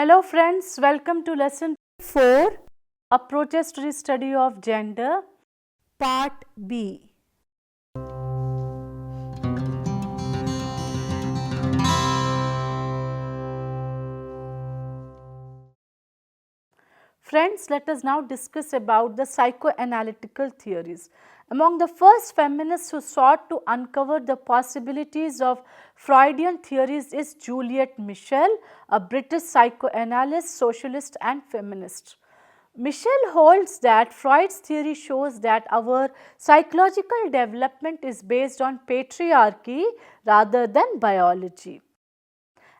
Hello friends, welcome to lesson 4, Approaches to the Study of Gender, Part B. Friends, let us now discuss about the psychoanalytical theories. Among the first feminists who sought to uncover the possibilities of Freudian theories is Juliet Michel, a British psychoanalyst, socialist and feminist. Michel holds that Freud's theory shows that our psychological development is based on patriarchy rather than biology.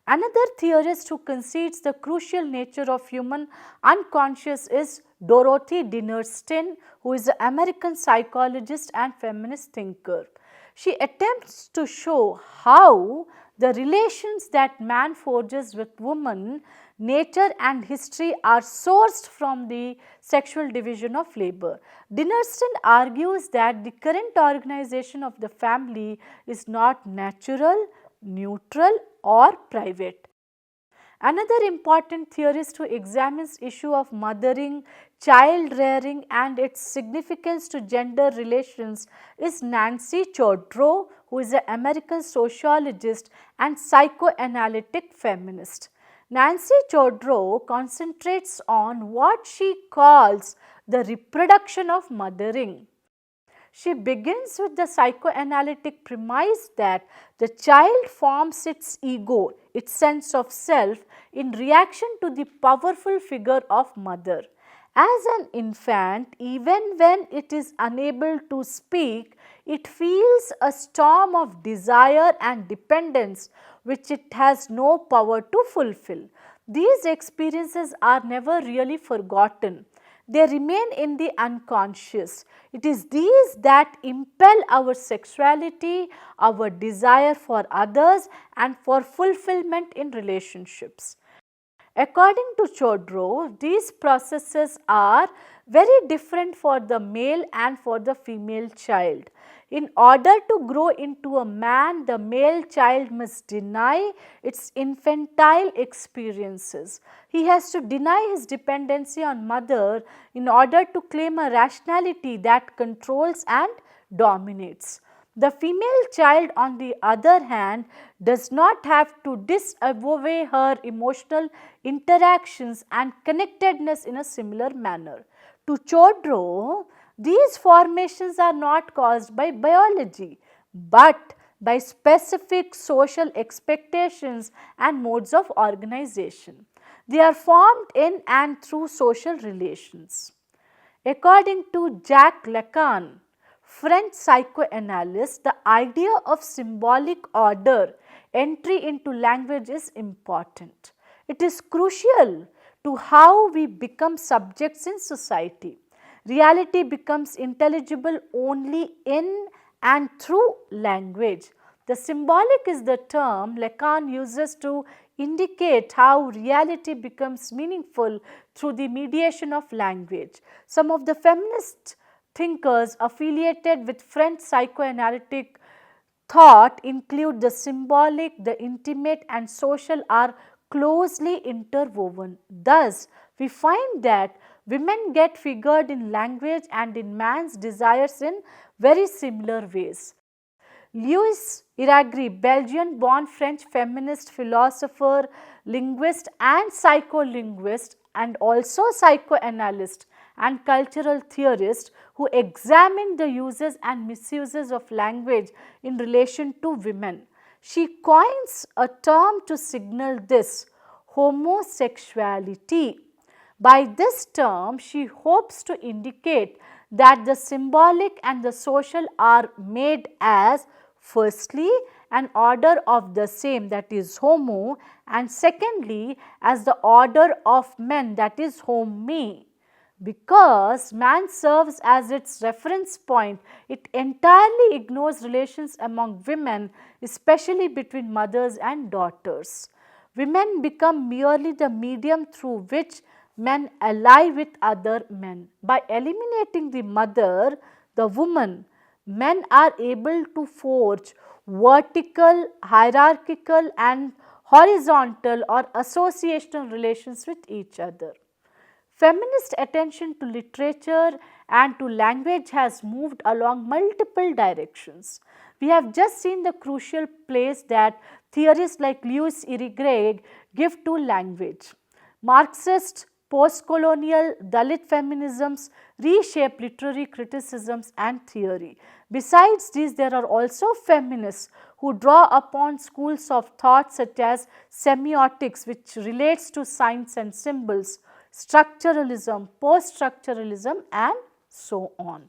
Another theorist who concedes the crucial nature of human unconscious is Dorothy Dinnerstein, who is an American psychologist and feminist thinker. She attempts to show how the relations that man forges with woman, nature and history are sourced from the sexual division of labor. Dinnerstein argues that the current organization of the family is not natural, neutral or private. Another important theorist who examines issue of mothering, child rearing and its significance to gender relations is Nancy Chodorow, who is an American sociologist and psychoanalytic feminist. Nancy Chodorow concentrates on what she calls the reproduction of mothering. She begins with the psychoanalytic premise that the child forms its ego, its sense of self, in reaction to the powerful figure of mother. As an infant, even when it is unable to speak, it feels a storm of desire and dependence which it has no power to fulfill. These experiences are never really forgotten. They remain in the unconscious. It is these that impel our sexuality, our desire for others and for fulfillment in relationships. According to Chodorow, these processes are very different for the male and for the female child. In order to grow into a man, the male child must deny its infantile experiences. He has to deny his dependency on mother in order to claim a rationality that controls and dominates. The female child on the other hand does not have to disavow her emotional interactions and connectedness in a similar manner. To Chodorow, these formations are not caused by biology, but by specific social expectations and modes of organization. They are formed in and through social relations. According to Jacques Lacan, French psychoanalyst, the idea of symbolic order entry into language is important. It is crucial to how we become subjects in society. Reality becomes intelligible only in and through language. The symbolic is the term Lacan uses to indicate how reality becomes meaningful through the mediation of language. Some of the feminist thinkers affiliated with French psychoanalytic thought include the symbolic, the intimate and social are closely interwoven. Thus, we find that women get figured in language and in man's desires in very similar ways. Louise Iraghri, Belgian-born French feminist philosopher, linguist and psycholinguist and also psychoanalyst and cultural theorist who examined the uses and misuses of language in relation to women. She coins a term to signal this: homosexuality. By this term, she hopes to indicate that the symbolic and the social are made as firstly an order of the same, that is homo, and secondly as the order of men, that is homi. Because man serves as its reference point, it entirely ignores relations among women, especially between mothers and daughters. Women become merely the medium through which men ally with other men. By eliminating the mother, the woman, men are able to forge vertical, hierarchical and horizontal or associational relations with each other. Feminist attention to literature and to language has moved along multiple directions. We have just seen the crucial place that theorists like Louise Irigaray give to language. Marxist, post-colonial, Dalit feminisms reshape literary criticisms and theory. Besides these, there are also feminists who draw upon schools of thought such as semiotics, which relates to signs and symbols, structuralism, post-structuralism, and so on.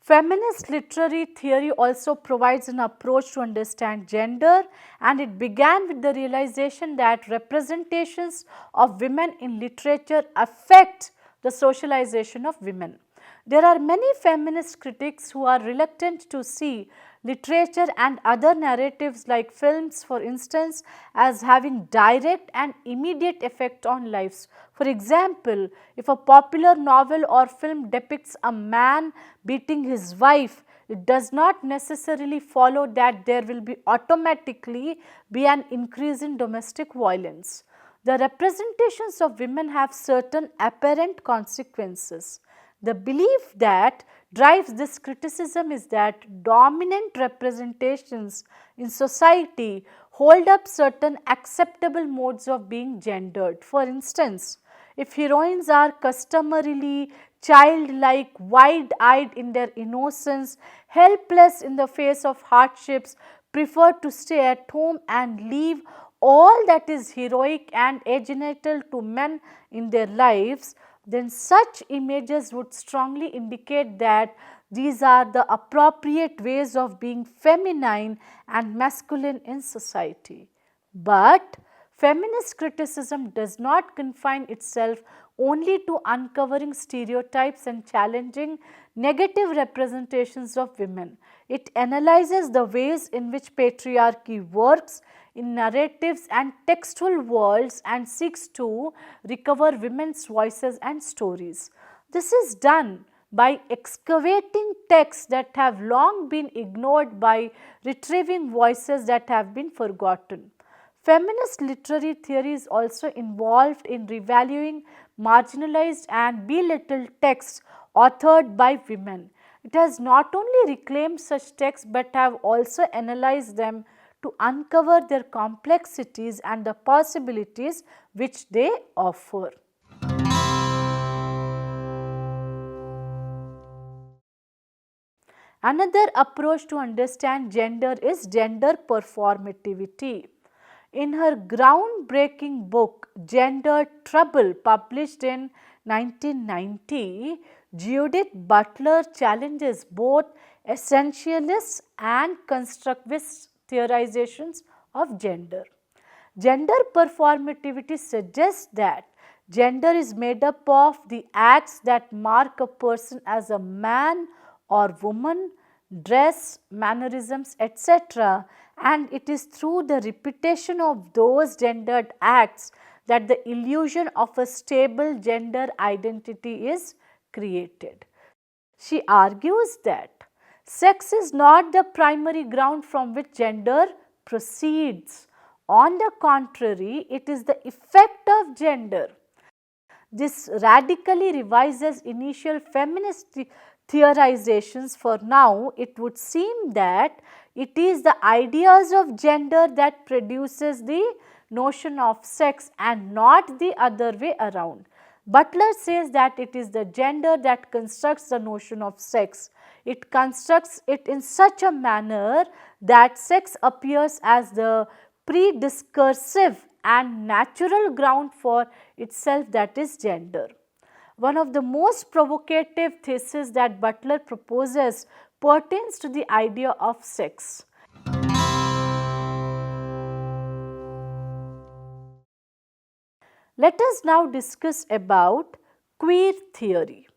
Feminist literary theory also provides an approach to understand gender, and it began with the realization that representations of women in literature affect the socialization of women. There are many feminist critics who are reluctant to see literature and other narratives like films, for instance, as having direct and immediate effect on lives. For example, if a popular novel or film depicts a man beating his wife, it does not necessarily follow that there will be automatically be an increase in domestic violence. The representations of women have certain apparent consequences. The belief that drives this criticism is that dominant representations in society hold up certain acceptable modes of being gendered. For instance, if heroines are customarily childlike, wide-eyed in their innocence, helpless in the face of hardships, prefer to stay at home and leave all that is heroic and agenital to men in their lives, then such images would strongly indicate that these are the appropriate ways of being feminine and masculine in society. But feminist criticism does not confine itself only to uncovering stereotypes and challenging negative representations of women. It analyzes the ways in which patriarchy works in narratives and textual worlds and seeks to recover women's voices and stories. This is done by excavating texts that have long been ignored, by retrieving voices that have been forgotten. Feminist literary theory is also involved in revaluing marginalized and belittled texts authored by women. It has not only reclaimed such texts but have also analyzed them to uncover their complexities and the possibilities which they offer. Another approach to understand gender is gender performativity. In her groundbreaking book Gender Trouble, published in 1990, Judith Butler challenges both essentialist and constructivist theorizations of gender. Gender performativity suggests that gender is made up of the acts that mark a person as a man or woman, dress, mannerisms, etc., and it is through the repetition of those gendered acts that the illusion of a stable gender identity is created. She argues that sex is not the primary ground from which gender proceeds. On the contrary, it is the effect of gender. This radically revises initial feminist theorizations. For now, it would seem that it is the ideas of gender that produces the notion of sex and not the other way around. Butler says that it is the gender that constructs the notion of sex. It constructs it in such a manner that sex appears as the prediscursive and natural ground for itself, that is gender. One of the most provocative theses that Butler proposes pertains to the idea of sex. Let us now discuss about queer theory.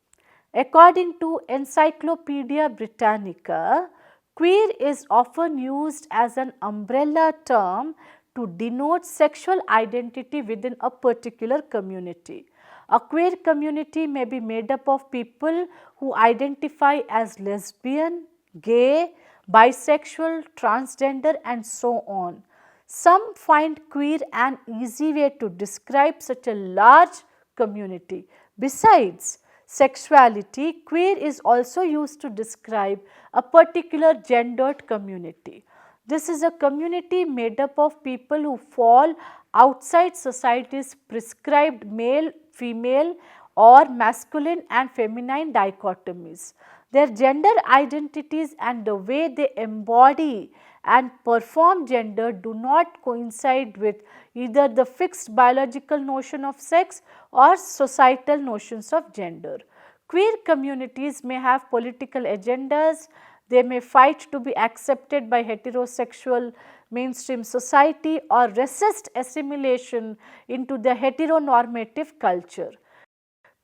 According to Encyclopaedia Britannica, queer is often used as an umbrella term to denote sexual identity within a particular community. A queer community may be made up of people who identify as lesbian, gay, bisexual, transgender, and so on. Some find queer an easy way to describe such a large community. Besides sexuality, queer is also used to describe a particular gendered community. This is a community made up of people who fall outside society's prescribed male, female, or masculine and feminine dichotomies. Their gender identities and the way they embody and perform gender do not coincide with either the fixed biological notion of sex or societal notions of gender. Queer communities may have political agendas, they may fight to be accepted by heterosexual mainstream society or resist assimilation into the heteronormative culture.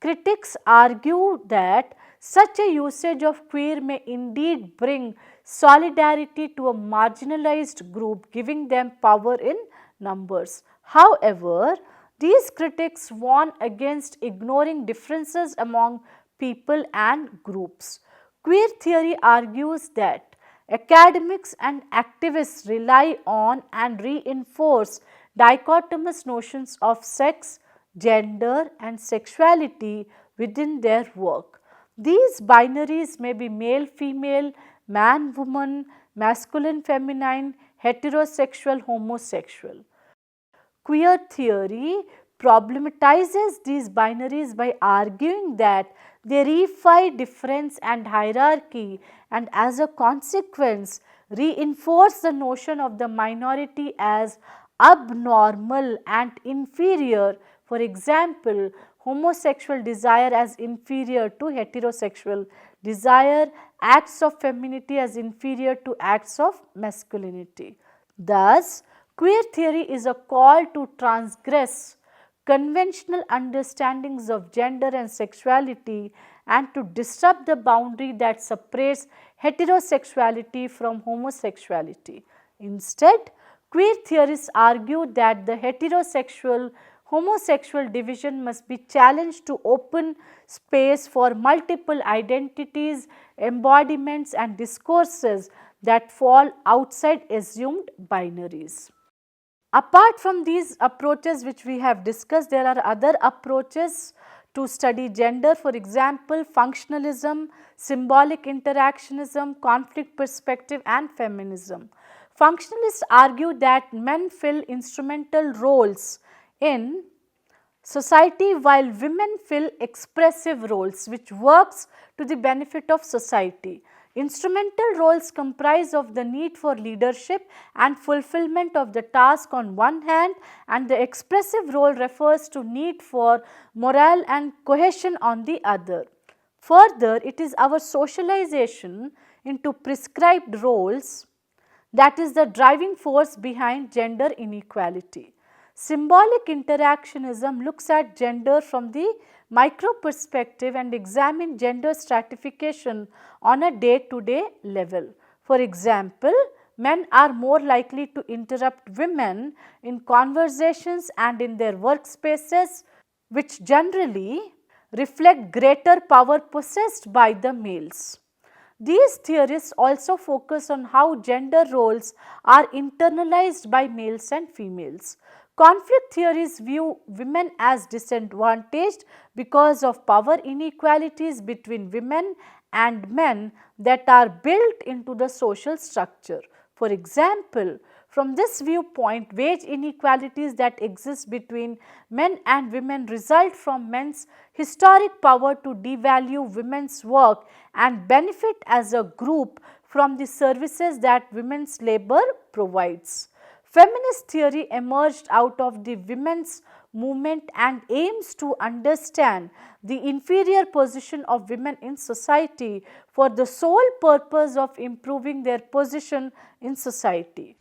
Critics argue that such a usage of queer may indeed bring solidarity to a marginalized group, giving them power in numbers. However, these critics warn against ignoring differences among people and groups. Queer theory argues that academics and activists rely on and reinforce dichotomous notions of sex, gender, and sexuality within their work. These binaries may be male female, man woman, masculine feminine, heterosexual homosexual. Queer theory problematizes these binaries by arguing that they reify difference and hierarchy, and as a consequence reinforce the notion of the minority as abnormal and inferior. For example, homosexual desire as inferior to heterosexual desire, acts of femininity as inferior to acts of masculinity. Thus, queer theory is a call to transgress conventional understandings of gender and sexuality and to disrupt the boundary that separates heterosexuality from homosexuality. Instead, queer theorists argue that the heterosexual homosexual division must be challenged to open space for multiple identities, embodiments, and discourses that fall outside assumed binaries. Apart from these approaches which we have discussed, there are other approaches to study gender, for example, functionalism, symbolic interactionism, conflict perspective, and feminism. Functionalists argue that men fill instrumental roles in society while women fill expressive roles which works to the benefit of society. Instrumental roles comprise of the need for leadership and fulfillment of the task on one hand, and the expressive role refers to need for morale and cohesion on the other. Further, it is our socialization into prescribed roles that is the driving force behind gender inequality. Symbolic interactionism looks at gender from the micro perspective and examines gender stratification on a day-to-day level. For example, men are more likely to interrupt women in conversations and in their workspaces, which generally reflect greater power possessed by the males. These theorists also focus on how gender roles are internalized by males and females. Conflict theories view women as disadvantaged because of power inequalities between women and men that are built into the social structure. For example, from this viewpoint, wage inequalities that exist between men and women result from men's historic power to devalue women's work and benefit as a group from the services that women's labor provides. Feminist theory emerged out of the women's movement and aims to understand the inferior position of women in society for the sole purpose of improving their position in society.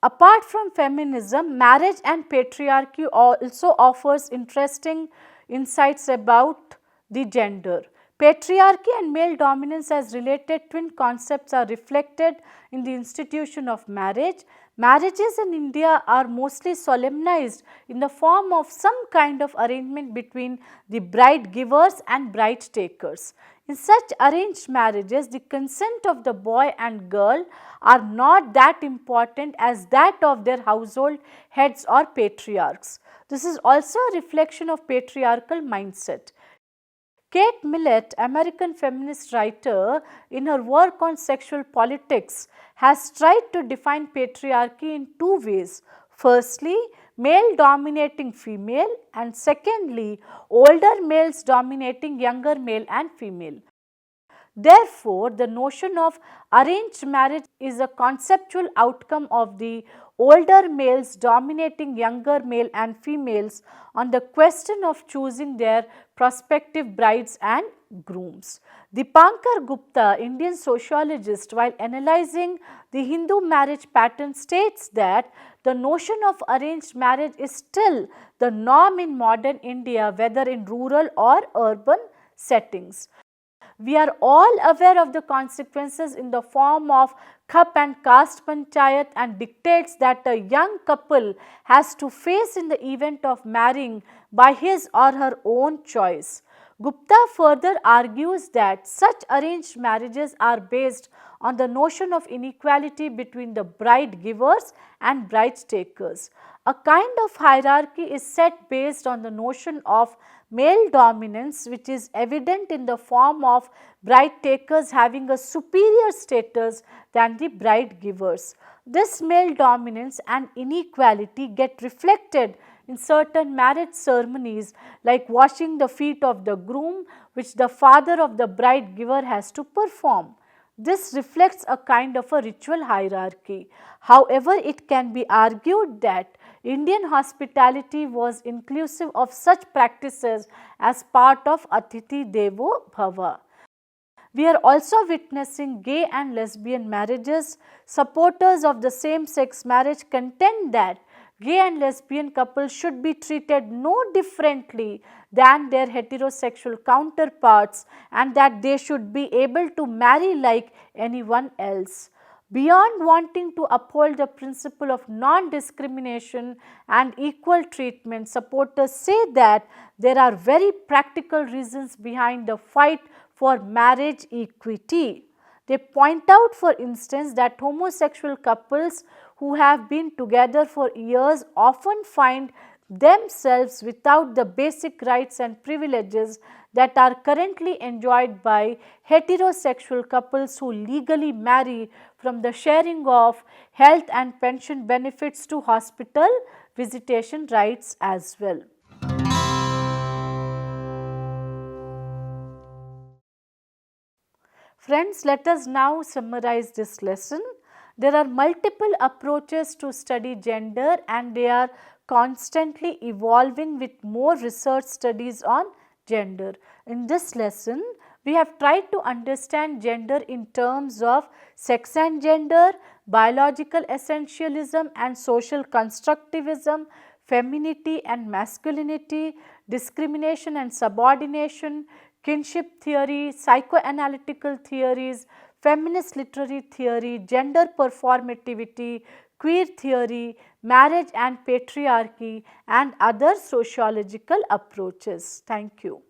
Apart from feminism, marriage and patriarchy also offers interesting insights about the gender. Patriarchy and male dominance as related twin concepts are reflected in the institution of marriage. Marriages in India are mostly solemnized in the form of some kind of arrangement between the bride givers and bride takers. In such arranged marriages, the consent of the boy and girl are not that important as that of their household heads or patriarchs. This is also a reflection of patriarchal mindset. Kate Millett, American feminist writer, in her work on sexual politics, has tried to define patriarchy in two ways. Firstly, male dominating female, and secondly, older males dominating younger male and female. Therefore, the notion of arranged marriage is a conceptual outcome of the older males dominating younger male and females on the question of choosing their prospective brides and grooms. Dipankar Gupta, Indian sociologist, while analyzing the Hindu marriage pattern, states that the notion of arranged marriage is still the norm in modern India, whether in rural or urban settings. We are all aware of the consequences in the form of Khap and caste panchayat and dictates that a young couple has to face in the event of marrying by his or her own choice. Gupta further argues that such arranged marriages are based on the notion of inequality between the bride givers and bride takers. A kind of hierarchy is set based on the notion of male dominance, which is evident in the form of bride takers having a superior status than the bride givers. This male dominance and inequality get reflected in certain marriage ceremonies like washing the feet of the groom, which the father of the bride giver has to perform. This reflects a kind of a ritual hierarchy. However, it can be argued that Indian hospitality was inclusive of such practices as part of Atithi Devo Bhava. We are also witnessing gay and lesbian marriages. Supporters of the same sex marriage contend that gay and lesbian couples should be treated no differently than their heterosexual counterparts and that they should be able to marry like anyone else. Beyond wanting to uphold the principle of non-discrimination and equal treatment, supporters say that there are very practical reasons behind the fight for marriage equity. They point out, for instance, that homosexual couples who have been together for years often find themselves without the basic rights and privileges that are currently enjoyed by heterosexual couples who legally marry, from the sharing of health and pension benefits to hospital visitation rights as well. Friends, let us now summarize this lesson. There are multiple approaches to study gender and they are constantly evolving with more research studies on gender. In this lesson, we have tried to understand gender in terms of sex and gender, biological essentialism and social constructivism, femininity and masculinity, discrimination and subordination, kinship theory, psychoanalytical theories, feminist literary theory, gender performativity, queer theory, marriage and patriarchy and other sociological approaches. Thank you.